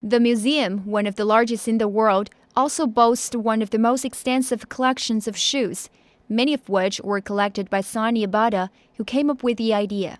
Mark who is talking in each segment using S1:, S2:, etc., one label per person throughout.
S1: The museum, one of the largest in the world, also boasts one of the most extensive collections of shoes, many of which were collected by Sonia Bata, who came up with the idea.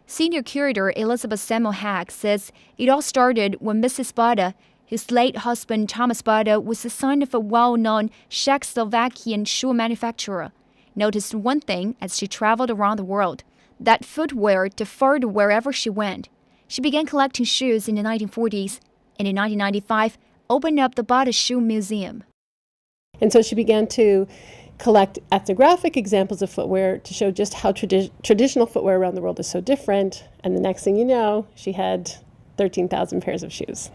S1: Senior curator Elizabeth Samuel-Hack says it all started when Mrs. Bata, whose late husband Thomas Bata was the son of a well-known Czechoslovakian shoe manufacturer, noticed one thing as she traveled around the world, that footwear differed wherever she went. She began collecting shoes in the 1940s, and in 1995 opened up the Bata Shoe Museum.
S2: And so she began to collect ethnographic examples of footwear to show just how traditional footwear around the world is so different. And the next thing you know, she had 13,000 pairs of shoes.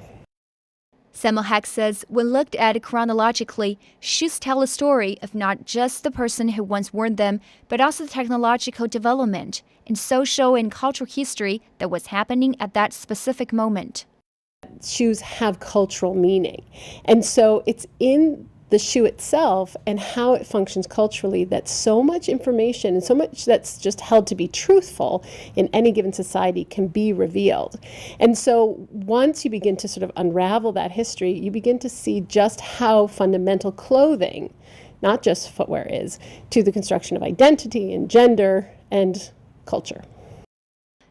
S1: Samuel-Hack says when looked at chronologically, shoes tell a story of not just the person who once wore them, but also the technological development and social and cultural history that was happening at that specific moment.
S2: Shoes have cultural meaning. And so it's in the shoe itself and how it functions culturally that so much information and so much that's just held to be truthful in any given society can be revealed. And so once you begin to sort of unravel that history, you begin to see just how fundamental clothing, not just footwear, is to the construction of identity and gender and culture.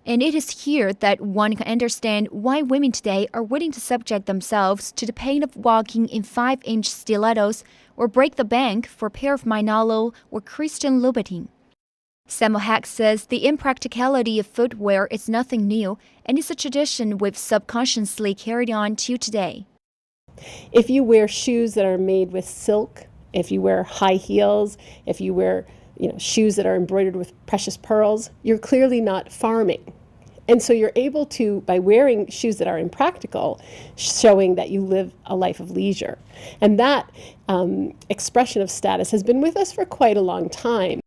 S1: And it is here that one can understand why women today are willing to subject themselves to the pain of walking in 5-inch stilettos or break the bank for a pair of Manolo or Christian Louboutin. Samuel-Hack says the impracticality of footwear is nothing new and is a tradition we've subconsciously carried on to today.
S2: If you wear shoes that are made with silk, if you wear high heels, if you wear shoes that are embroidered with precious pearls, you're clearly not farming. And so you're able to, by wearing shoes that are impractical, showing that you live a life of leisure. And that expression of status has been with us for quite a long time.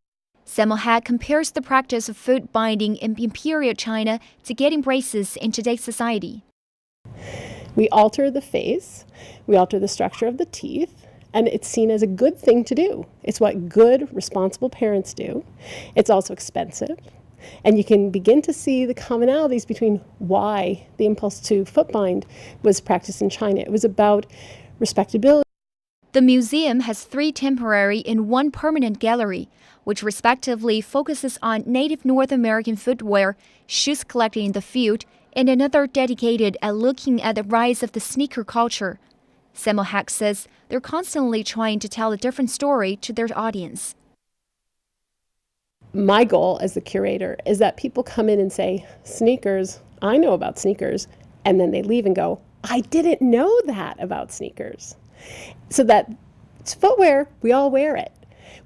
S1: Samuel-Hack compares the practice of foot binding in imperial China to getting braces in today's society.
S2: We alter the face, we alter the structure of the teeth, and it's seen as a good thing to do. It's what good, responsible parents do. It's also expensive. And you can begin to see the commonalities between why the impulse to footbind was practiced in China. It was about respectability.
S1: The museum has 3 temporary and 1 permanent gallery, which respectively focuses on native North American footwear, shoes collected in the field, and another dedicated at looking at the rise of the sneaker culture. Samuel-Hack says they're constantly trying to tell a different story to their audience.
S2: My goal as the curator is that people come in and say, sneakers, I know about sneakers, and then they leave and go, I didn't know that about sneakers. So that it's footwear, we all wear it.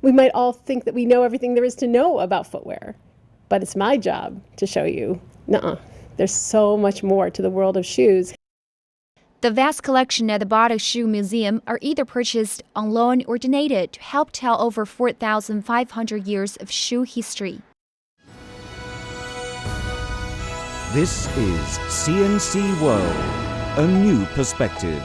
S2: We might all think that we know everything there is to know about footwear, but it's my job to show you, nuh-uh, there's so much more to the world of shoes.
S1: The vast collection at the Bata Shoe Museum are either purchased on loan or donated to help tell over 4,500 years of shoe history.
S3: This is CNC World, a new perspective.